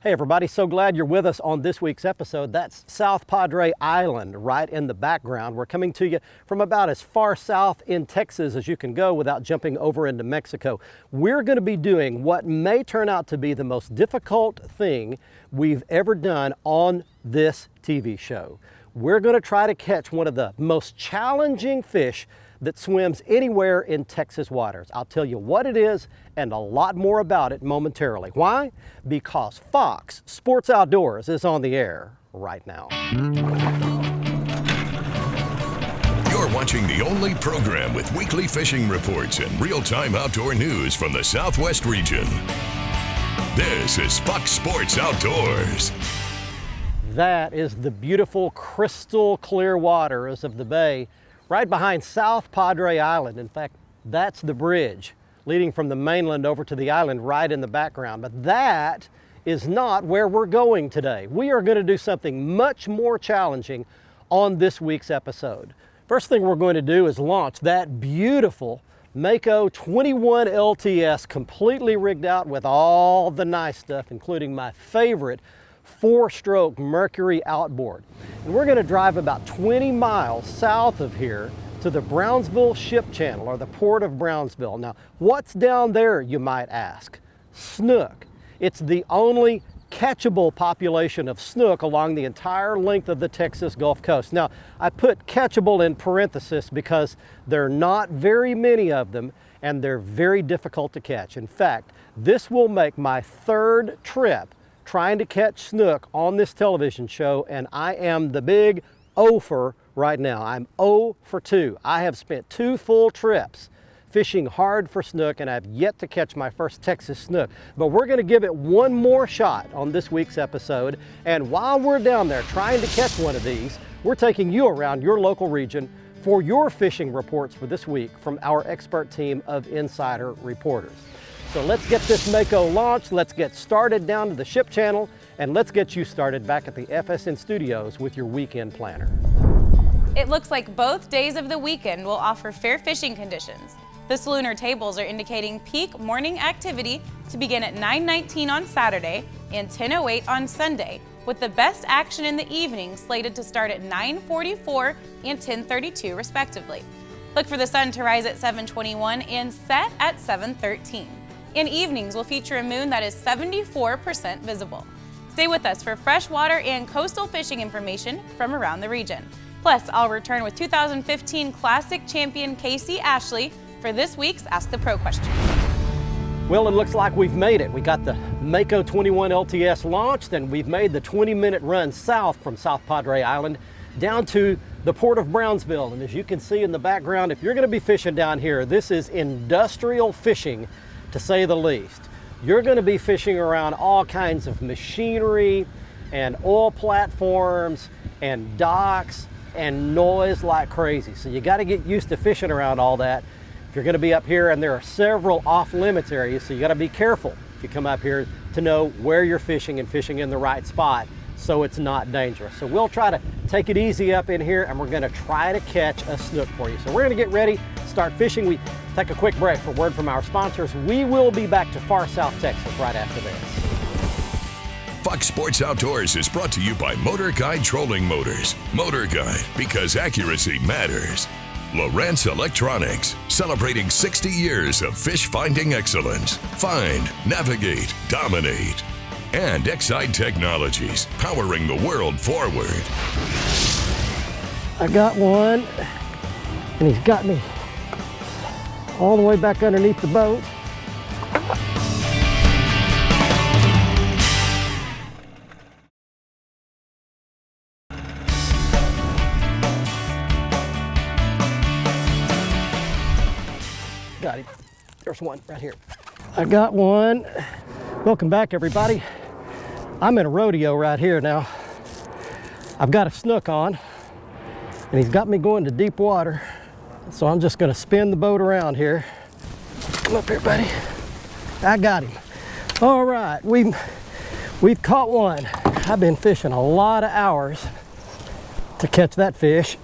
Hey everybody, so glad you're with us on this week's episode. That's South Padre Island right in the background. We're coming to you from about as far south in Texas as you can go without jumping over into Mexico. We're going to be doing what may turn out to be the most difficult thing we've ever done on this TV show. We're going to try to catch one of the most challenging fish that swims anywhere in Texas waters. I'll tell you what it is and a lot more about it momentarily. Why? Because Fox Sports Outdoors is on the air right now. You're watching the only program with weekly fishing reports and real-time outdoor news from the Southwest region. This is Fox Sports Outdoors. That is the beautiful crystal clear waters of the bay right behind South Padre Island. In fact, that's the bridge leading from the mainland over to the island right in the background. But that is not where we're going today. We are going to do something much more challenging on this week's episode. First thing we're going to do is launch that beautiful Mako 21 LTS, completely rigged out with all the nice stuff, including my favorite 4-stroke Mercury outboard. And we're going to drive about 20 miles south of here to the Brownsville Ship Channel, or the Port of Brownsville. Now, what's down there, you might ask? Snook. It's the only catchable population of snook along the entire length of the Texas Gulf Coast. Now, I put catchable in parentheses because there are not very many of them and they're very difficult to catch. In fact, this will make my third trip trying to catch snook on this television show, and I am the big O for right now. I'm 0 for 2. I have spent 2 full trips fishing hard for snook, and I've yet to catch my first Texas snook. But we're going to give it one more shot on this week's episode, and while we're down there trying to catch one of these, we're taking you around your local region for your fishing reports for this week from our expert team of insider reporters. So let's get this Mako launched, let's get started down to the Ship Channel, and let's get you started back at the FSN studios with your weekend planner. It looks like both days of the weekend will offer fair fishing conditions. The Salooner tables are indicating peak morning activity to begin at 9:19 on Saturday and 10:08 on Sunday, with the best action in the evening slated to start at 9:44 and 10:32 respectively. Look for the sun to rise at 7:21 and set at 7:13. In evenings will feature a moon that is 74% visible. Stay with us for freshwater and coastal fishing information from around the region. Plus, I'll return with 2015 Classic Champion Casey Ashley for this week's Ask the Pro question. Well, it looks like we've made it. We got the Mako 21 LTS launched, and we've made the 20-minute run south from South Padre Island down to the Port of Brownsville. And as you can see in the background, if you're going to be fishing down here, this is industrial fishing, to say the least. You're going to be fishing around all kinds of machinery and oil platforms and docks and noise like crazy. So you got to get used to fishing around all that if you're going to be up here, and there are several off-limits areas, so you got to be careful if you come up here to know where you're fishing and fishing in the right spot so it's not dangerous. So we'll try to take it easy up in here, and we're going to try to catch a snook for you. So we're going to get ready, start fishing. We take a quick break for word from our sponsors. We will be back to far south Texas right after this. Fox Sports Outdoors is brought to you by Motor Guide Trolling Motors. Motor Guide, because accuracy matters. Lowrance Electronics, celebrating 60 years of fish finding excellence. Find, navigate, dominate. And Excite Technologies, powering the world forward. I got one, and he's got me all the way back underneath the boat. Got him. There's one right here. I got one. Welcome back, everybody. I'm in a rodeo right here now. I've got a snook on, and he's got me going to deep water. So I'm just gonna spin the boat around here. Come up here, buddy. I got him. All right, we've caught one. I've been fishing a lot of hours to catch that fish.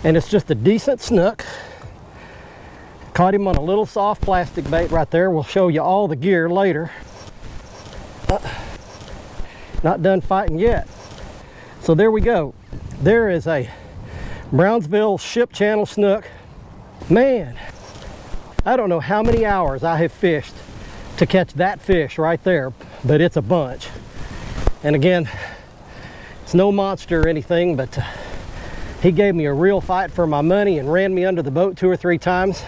And it's just a decent snook. Caught him on a little soft plastic bait right there. We'll show you all the gear later. Not done fighting yet. So there we go. There is a Brownsville ship channel snook. Man, I don't know how many hours I have fished to catch that fish right there, but it's a bunch. And again, it's no monster or anything, but he gave me a real fight for my money and ran me under the boat 2 or 3 times.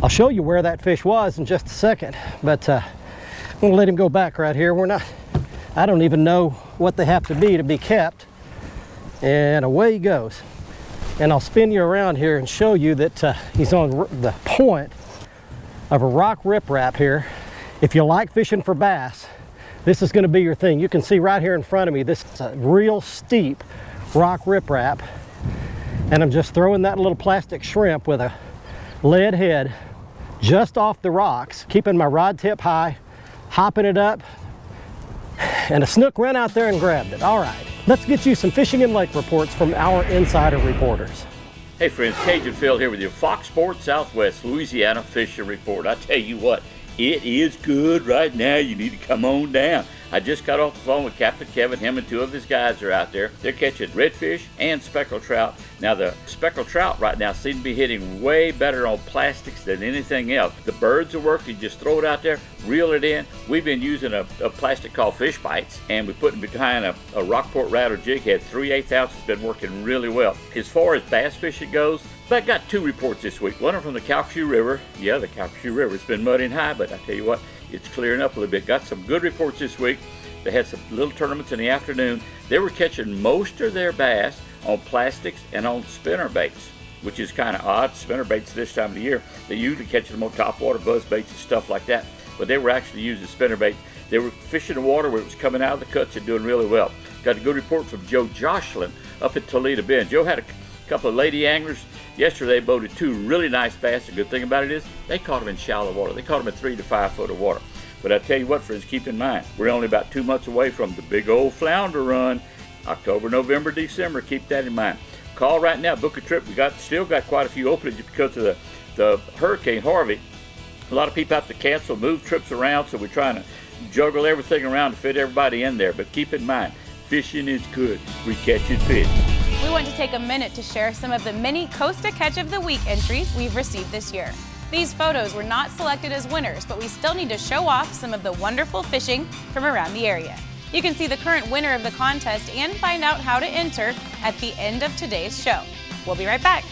I'll show you where that fish was in just a second, but I'm gonna let him go back right here. I don't even know what they have to be kept. And away he goes. And I'll spin you around here and show you that he's on the point of a rock riprap here. If you like fishing for bass, this is gonna be your thing. You can see right here in front of me, this is a real steep rock riprap. And I'm just throwing that little plastic shrimp with a lead head just off the rocks, keeping my rod tip high, hopping it up, and a snook ran out there and grabbed it. All right, let's get you some fishing and lake reports from our insider reporters. Hey friends, Cajun Phil here with your Fox Sports Southwest Louisiana Fishing Report. I tell you what, it is good right now. You need to come on down. I just got off the phone with Captain Kevin. Him and 2 of his guys are out there. They're catching redfish and speckled trout. Now the speckled trout right now seem to be hitting way better on plastics than anything else. The birds are working. Just throw it out there, reel it in. We've been using a plastic called fish bites, and we put it behind a Rockport rattler jig head. 3/8 ounce has been working really well. As far as bass fishing goes, but I got 2 reports this week. One from the Calcasieu River. Yeah, the Calcasieu River. It's been muddy and high, but I tell you what, it's clearing up a little bit. Got some good reports this week. They had some little tournaments in the afternoon. They were catching most of their bass on plastics and on spinner baits, which is kind of odd. Spinner baits this time of the year, they usually catch them on topwater buzz baits and stuff like that. But they were actually using spinner bait. They were fishing the water where it was coming out of the cuts and doing really well. Got a good report from Joe Jocelyn up at Toledo Bend. Joe had a couple of lady anglers. Yesterday boated 2 really nice bass. The good thing about it is they caught them in shallow water. They caught them in 3 to 5 foot of water. But I tell you what, friends, keep in mind, we're only about 2 months away from the big old flounder run. October, November, December. Keep that in mind. Call right now, book a trip. We still got quite a few openings because of the Hurricane Harvey. A lot of people have to cancel, move trips around, so we're trying to juggle everything around to fit everybody in there. But keep in mind, fishing is good. We catching fish. We want to take a minute to share some of the many Costa Catch of the Week entries we've received this year. These photos were not selected as winners, but we still need to show off some of the wonderful fishing from around the area. You can see the current winner of the contest and find out how to enter at the end of today's show. We'll be right back.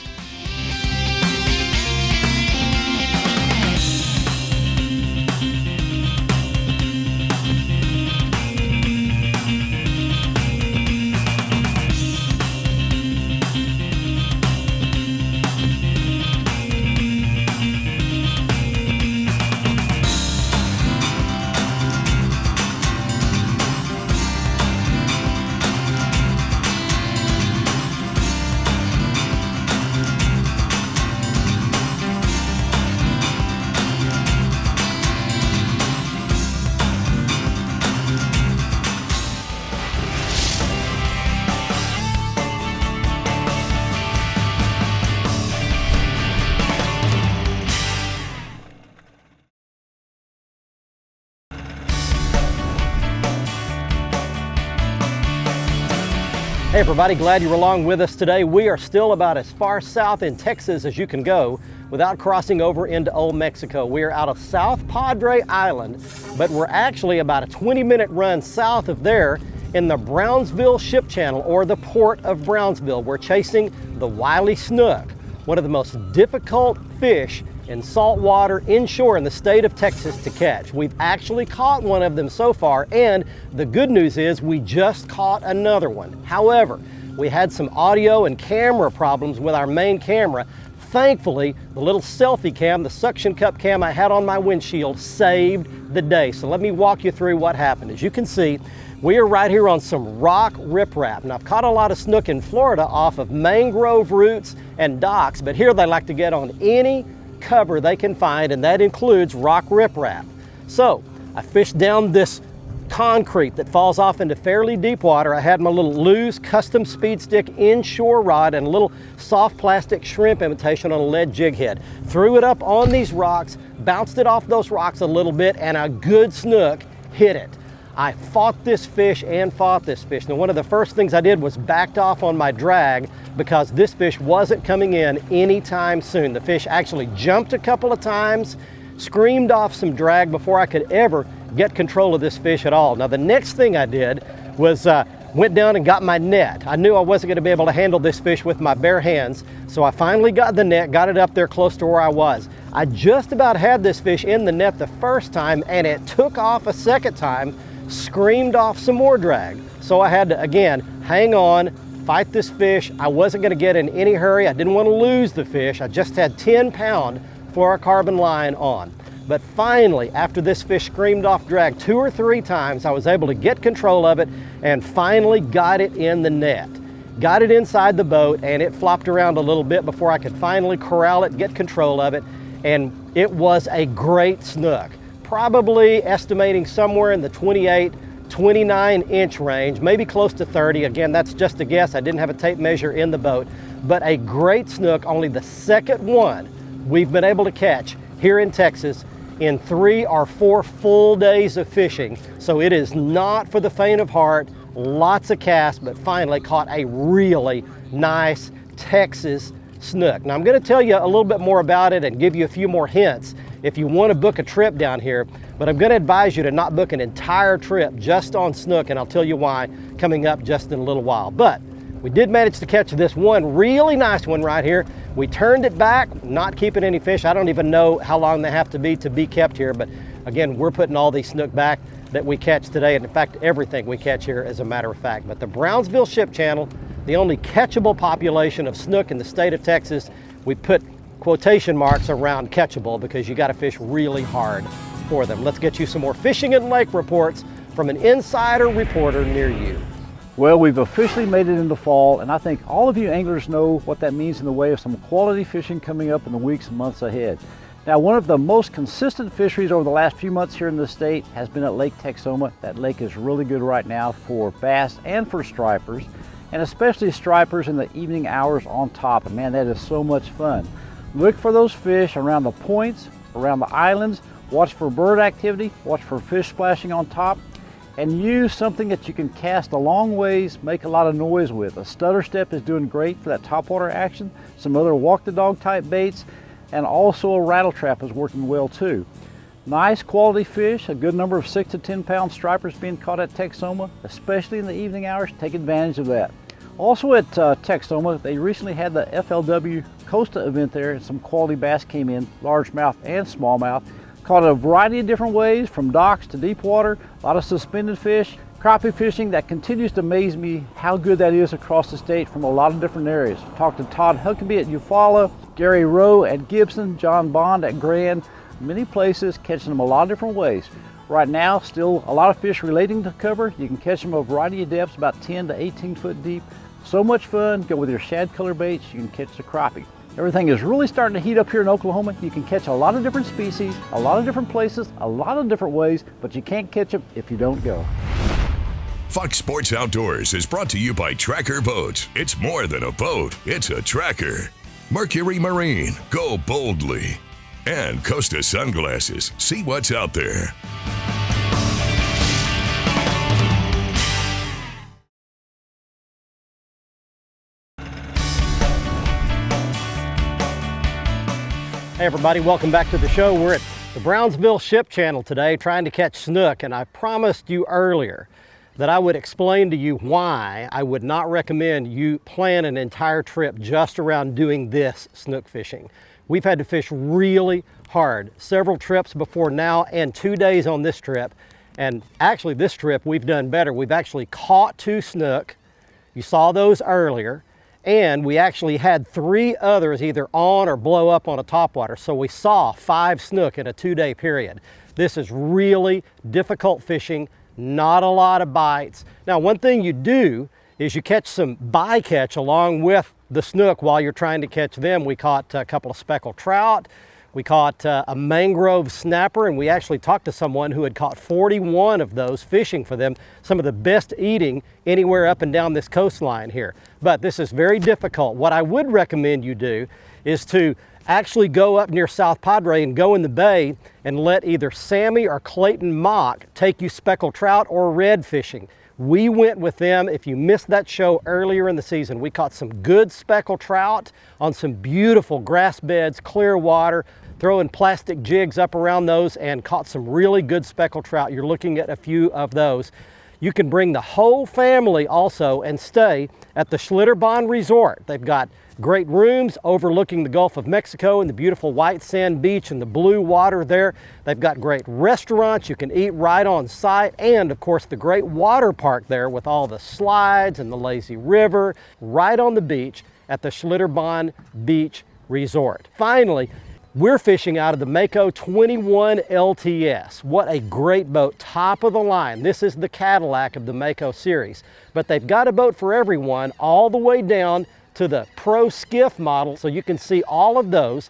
Hey everybody, glad you're along with us today. We are still about as far south in Texas as you can go without crossing over into Old Mexico. We are out of South Padre Island, but we're actually about a 20-minute run south of there in the Brownsville Ship Channel, or the Port of Brownsville. We're chasing the wily snook, one of the most difficult fish in saltwater inshore in the state of Texas to catch. We've actually caught one of them so far, and the good news is we just caught another one. However, we had some audio and camera problems with our main camera. Thankfully, the little selfie cam, the suction cup cam I had on my windshield, saved the day. So let me walk you through what happened. As you can see, we are right here on some rock riprap. Now, I've caught a lot of snook in Florida off of mangrove roots and docks, but here they like to get on any cover they can find, and that includes rock riprap. So I fished down this concrete that falls off into fairly deep water. I had my little Lew's custom speed stick inshore rod and a little soft plastic shrimp imitation on a lead jig head. Threw it up on these rocks, bounced it off those rocks a little bit, and a good snook hit it. I fought this fish and fought this fish. Now, one of the first things I did was backed off on my drag because this fish wasn't coming in anytime soon. The fish actually jumped a couple of times, screamed off some drag before I could ever get control of this fish at all. Now, the next thing I did was went down and got my net. I knew I wasn't going to be able to handle this fish with my bare hands, so I finally got the net, got it up there close to where I was. I just about had this fish in the net the first time, and it took off a second time, screamed off some more drag. So I had to, again, hang on, fight this fish. I wasn't going to get in any hurry. I didn't want to lose the fish. I just had 10-pound fluorocarbon line on. But finally, after this fish screamed off drag 2 or 3 times, I was able to get control of it and finally got it in the net. Got it inside the boat, and it flopped around a little bit before I could finally corral it, get control of it, and it was a great snook. Probably estimating somewhere in the 28, 29-inch range, maybe close to 30. Again, that's just a guess. I didn't have a tape measure in the boat, but a great snook, only the second one we've been able to catch here in Texas in 3 or 4 full days of fishing. So it is not for the faint of heart. Lots of casts, but finally caught a really nice Texas snook. Now, I'm going to tell you a little bit more about it and give you a few more hints if you want to book a trip down here, but I'm going to advise you to not book an entire trip just on snook, and I'll tell you why coming up just in a little while. But we did manage to catch this one really nice one right here. We turned it back, not keeping any fish. I don't even know how long they have to be kept here, but again, we're putting all these snook back that we catch today, and in fact, everything we catch here as a matter of fact. But the Brownsville Ship Channel, the only catchable population of snook in the state of Texas, we put quotation marks around catchable because you got to fish really hard for them. Let's get you some more fishing and lake reports from an insider reporter near you. Well, we've officially made it into fall, and I think all of you anglers know what that means in the way of some quality fishing coming up in the weeks and months ahead. Now, one of the most consistent fisheries over the last few months here in the state has been at Lake Texoma. That lake is really good right now for bass and for stripers, and especially stripers in the evening hours on top. And man, that is so much fun. Look for those fish around the points, around the islands. Watch for bird activity, watch for fish splashing on top, and use something that you can cast a long ways, make a lot of noise with. A stutter step is doing great for that topwater action. Some other walk the dog type baits, and also a rattle trap is working well too. Nice quality fish, a good number of 6 to 10 pound stripers being caught at Texoma, especially in the evening hours. Take advantage of that. Also at Texoma, they recently had the FLW Costa event there, and some quality bass came in, largemouth and smallmouth. Caught a variety of different ways, from docks to deep water, a lot of suspended fish, crappie fishing. That continues to amaze me how good that is across the state from a lot of different areas. Talked to Todd Huckabee at Eufaula, Gary Rowe at Gibson, John Bond at Grand, many places, catching them a lot of different ways. Right now, still a lot of fish relating to cover. You can catch them a variety of depths, about 10 to 18 foot deep. So much fun. Go with your shad color baits, you can catch the crappie. Everything is really starting to heat up here in Oklahoma. You can catch a lot of different species, a lot of different places, a lot of different ways, but you can't catch them if you don't go. Fox Sports Outdoors is brought to you by Tracker Boats. It's more than a boat, it's a tracker. Mercury Marine, go boldly. And Costa Sunglasses, see what's out there. Hey everybody, welcome back to the show. We're at the Brownsville Ship Channel today trying to catch snook, and I promised you earlier that I would explain to you why I would not recommend you plan an entire trip just around doing this snook fishing. We've had to fish really hard, several trips before now and 2 days on this trip, and actually this trip we've done better. We've actually caught 2 snook. You saw those earlier. And we actually had 3 others either on or blow up on a topwater. So we saw 5 snook in a 2-day period. This is really difficult fishing, not a lot of bites. Now, one thing you do is you catch some bycatch along with the snook while you're trying to catch them. We caught a couple of speckled trout. We caught a mangrove snapper, and we actually talked to someone who had caught 41 of those fishing for them, some of the best eating anywhere up and down this coastline here. But this is very difficult. What I would recommend you do is to actually go up near South Padre and go in the bay and let either Sammy or Clayton Mock take you speckled trout or red fishing. We went with them. If you missed that show earlier in the season, we caught some good speckled trout on some beautiful grass beds, clear water, throwing plastic jigs up around those, and caught some really good speckled trout. You're looking at a few of those. You can bring the whole family also and stay at the Schlitterbahn Resort. They've got great rooms overlooking the Gulf of Mexico and the beautiful white sand beach and the blue water there. They've got great restaurants. You can eat right on site, and of course the great water park there with all the slides and the lazy river right on the beach at the Schlitterbahn Beach Resort. Finally, we're fishing out of the Mako 21 LTS. What a great boat, top of the line. This is the Cadillac of the Mako series. But they've got a boat for everyone all the way down to the Pro Skiff model, so you can see all of those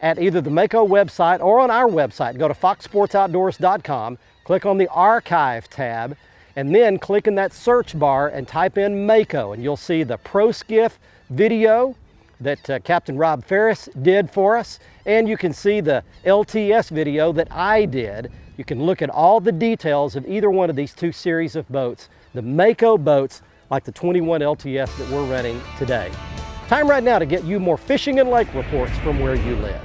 at either the Mako website or on our website. Go to foxsportsoutdoors.com, click on the Archive tab, and then click in that search bar and type in Mako, and you'll see the Pro Skiff video that Captain Rob Ferris did for us, and you can see the LTS video that I did. You can look at all the details of either one of these two series of boats, the Mako boats like the 21 LTS that we're running today. Time right now to get you more fishing and lake reports from where you live.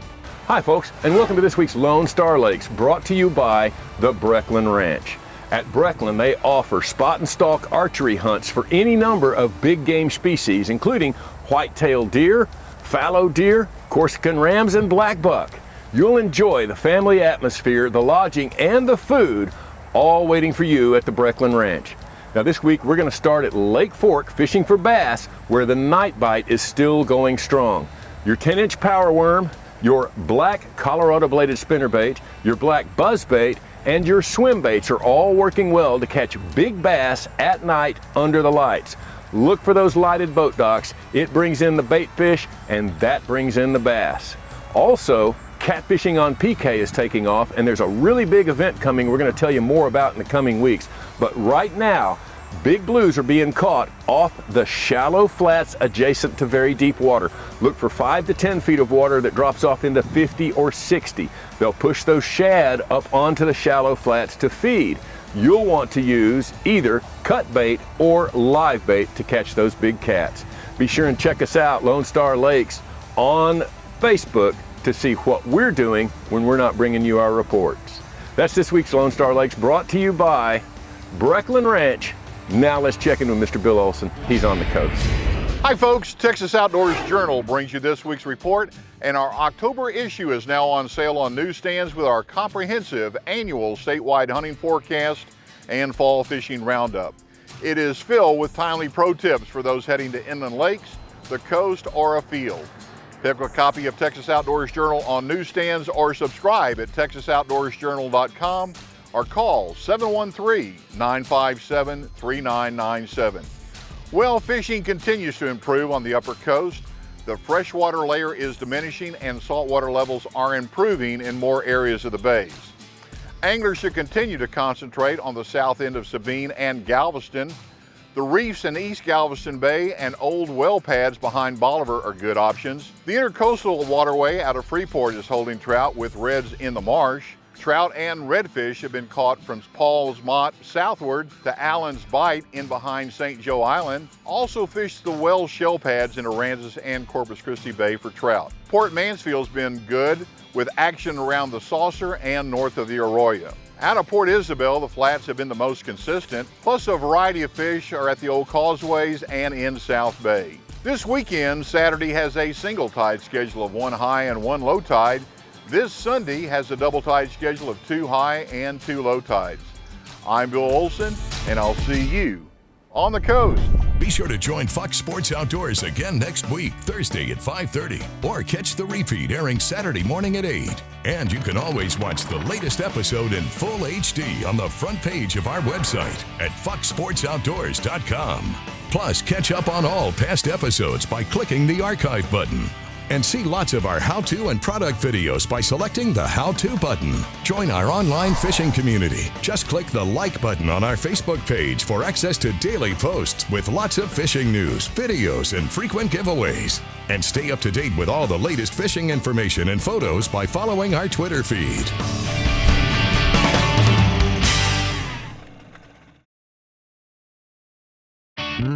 Hi folks, and welcome to this week's Lone Star Lakes, brought to you by the Breckland Ranch. At Breckland, they offer spot and stalk archery hunts for any number of big game species, including white-tailed deer, fallow deer, Corsican rams, and black buck. You'll enjoy the family atmosphere, the lodging, and the food, all waiting for you at the Breckland Ranch. Now this week, we're gonna start at Lake Fork fishing for bass, where the night bite is still going strong. Your 10-inch power worm, your black Colorado bladed spinnerbait, your black buzzbait, and your swim baits are all working well to catch big bass at night under the lights. Look for those lighted boat docks. It brings in the bait fish, and that brings in the bass. Also, catfishing on PK is taking off, and there's a really big event coming we're going to tell you more about in the coming weeks. But right now, big blues are being caught off the shallow flats adjacent to very deep water. Look for 5 to 10 feet of water that drops off into 50 or 60. They'll push those shad up onto the shallow flats to feed. You'll want to use either cut bait or live bait to catch those big cats. Be sure and check us out, Lone Star Lakes, on Facebook to see what we're doing when we're not bringing you our reports. That's this week's Lone Star Lakes, brought to you by Breckland Ranch. Now let's check in with Mr. Bill Olson. He's on the coast. Hi folks, Texas Outdoors Journal brings you this week's report, and our October issue is now on sale on newsstands with our comprehensive annual statewide hunting forecast and fall fishing roundup. It is filled with timely pro tips for those heading to inland lakes, the coast, or afield. Pick a copy of Texas Outdoors Journal on newsstands or subscribe at texasoutdoorsjournal.com or call 713-957-3997. Well, fishing continues to improve on the upper coast. The freshwater layer is diminishing and saltwater levels are improving in more areas of the bays. Anglers should continue to concentrate on the south end of Sabine and Galveston. The reefs in East Galveston Bay and old well pads behind Bolivar are good options. The intercoastal waterway out of Freeport is holding trout with reds in the marsh. Trout and redfish have been caught from Paul's Mott southward to Allen's Bight in behind St. Joe Island. Also fished the well shell pads in Aransas and Corpus Christi Bay for trout. Port Mansfield's been good with action around the Saucer and north of the Arroyo. Out of Port Isabel, the flats have been the most consistent, plus a variety of fish are at the old causeways and in South Bay. This weekend, Saturday has a single tide schedule of 1 high and 1 low tide. This Sunday has a double tide schedule of 2 high and 2 low tides. I'm Bill Olson, and I'll see you on the coast. Be sure to join Fox Sports Outdoors again next week, Thursday at 5:30, or catch the repeat airing Saturday morning at 8. And you can always watch the latest episode in full HD on the front page of our website at foxsportsoutdoors.com. Plus, catch up on all past episodes by clicking the archive button. And see lots of our how-to and product videos by selecting the How-To button. Join our online fishing community. Just click the like button on our Facebook page for access to daily posts with lots of fishing news, videos, and frequent giveaways. And stay up to date with all the latest fishing information and photos by following our Twitter feed.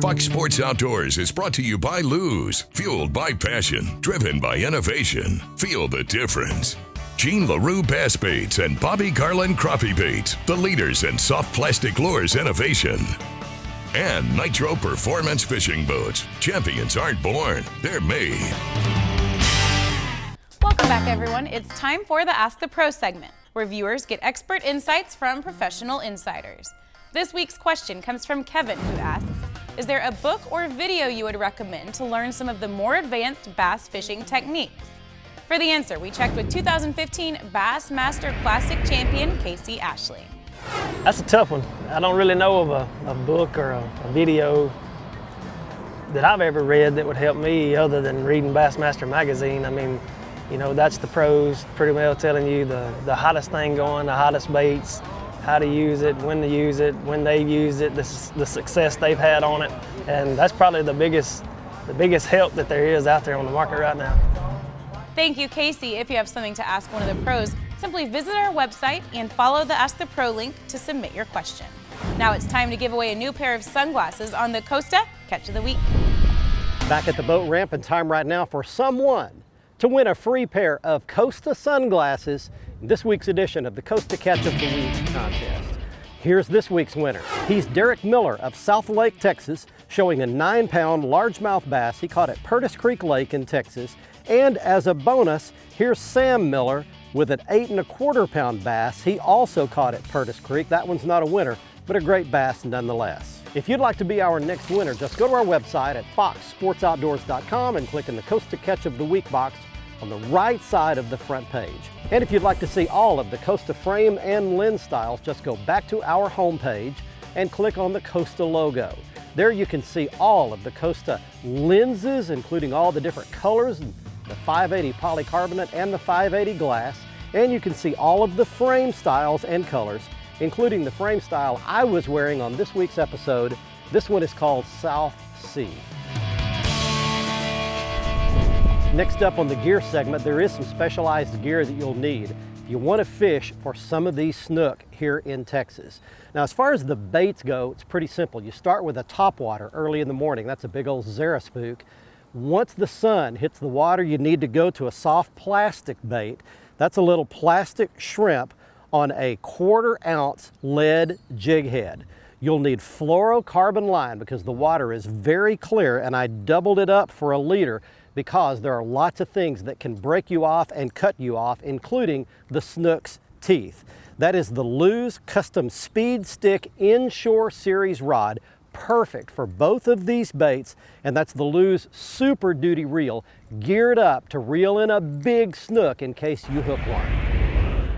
Fox Sports Outdoors is brought to you by Luz, fueled by passion, driven by innovation. Feel the difference. Gene LaRue Bass Baits and Bobby Garland Crappie Baits, the leaders in soft plastic lures innovation. And Nitro Performance Fishing Boats. Champions aren't born, they're made. Welcome back, everyone. It's time for the Ask the Pro segment, where viewers get expert insights from professional insiders. This week's question comes from Kevin, who asks, is there a book or video you would recommend to learn some of the more advanced bass fishing techniques? For the answer, we checked with 2015 Bassmaster Classic champion Casey Ashley. That's a tough one. I don't really know of a book or a video that I've ever read that would help me other than reading Bassmaster magazine. I mean, you know, that's the pros pretty well telling you the hottest thing going, the hottest baits, how to use it, when to use it, when they've used it, the success they've had on it. And that's probably the biggest help that there is out there on the market right now. Thank you, Casey. If you have something to ask one of the pros, simply visit our website and follow the Ask the Pro link to submit your question. Now it's time to give away a new pair of sunglasses on the Costa Catch of the Week. Back at the boat ramp, and time right now for someone to win a free pair of Costa sunglasses in this week's edition of the Costa Catch of the Week contest. Here's this week's winner. He's Derek Miller of South Lake, Texas, showing a 9-pound largemouth bass he caught at Purtis Creek Lake in Texas. And as a bonus, here's Sam Miller with an 8¼ bass he also caught at Purtis Creek. That one's not a winner, but a great bass nonetheless. If you'd like to be our next winner, just go to our website at foxsportsoutdoors.com and click in the Costa Catch of the Week box on the right side of the front page. And if you'd like to see all of the Costa frame and lens styles, just go back to our homepage and click on the Costa logo. There you can see all of the Costa lenses, including all the different colors, the 580 polycarbonate and the 580 glass. And you can see all of the frame styles and colors, including the frame style I was wearing on this week's episode. This one is called South Sea. Next up on the gear segment, there is some specialized gear that you'll need if you want to fish for some of these snook here in Texas. Now, as far as the baits go, it's pretty simple. You start with a topwater early in the morning. That's a big old Zara spook. Once the sun hits the water, you need to go to a soft plastic bait. That's a little plastic shrimp on a 1/4 ounce lead jig head. You'll need fluorocarbon line because the water is very clear, and I doubled it up for a liter because there are lots of things that can break you off and cut you off, including the snook's teeth. That is the Luz Custom Speed Stick Inshore Series rod, perfect for both of these baits, and that's the Luz Super Duty reel, geared up to reel in a big snook in case you hook one.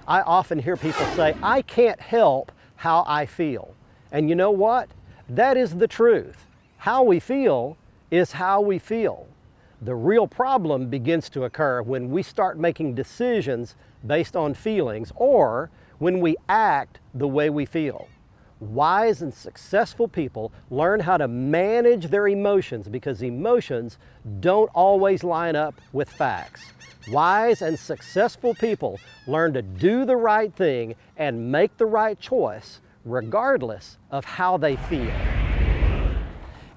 I often hear people say, I can't help how I feel. And you know what? That is the truth. How we feel is how we feel. The real problem begins to occur when we start making decisions based on feelings, or when we act the way we feel. Wise and successful people learn how to manage their emotions because emotions don't always line up with facts. Wise and successful people learn to do the right thing and make the right choice regardless of how they feel.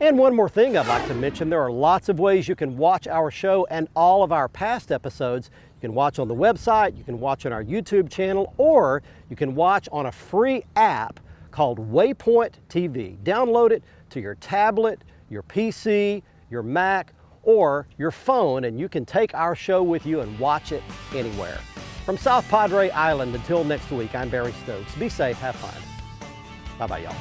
And one more thing I'd like to mention, there are lots of ways you can watch our show and all of our past episodes. You can watch on the website, you can watch on our YouTube channel, or you can watch on a free app called Waypoint TV. Download it to your tablet, your PC, your Mac, or your phone, and you can take our show with you and watch it anywhere. From South Padre Island, until next week, I'm Barry Stokes. Be safe, have fun. Bye-bye, y'all.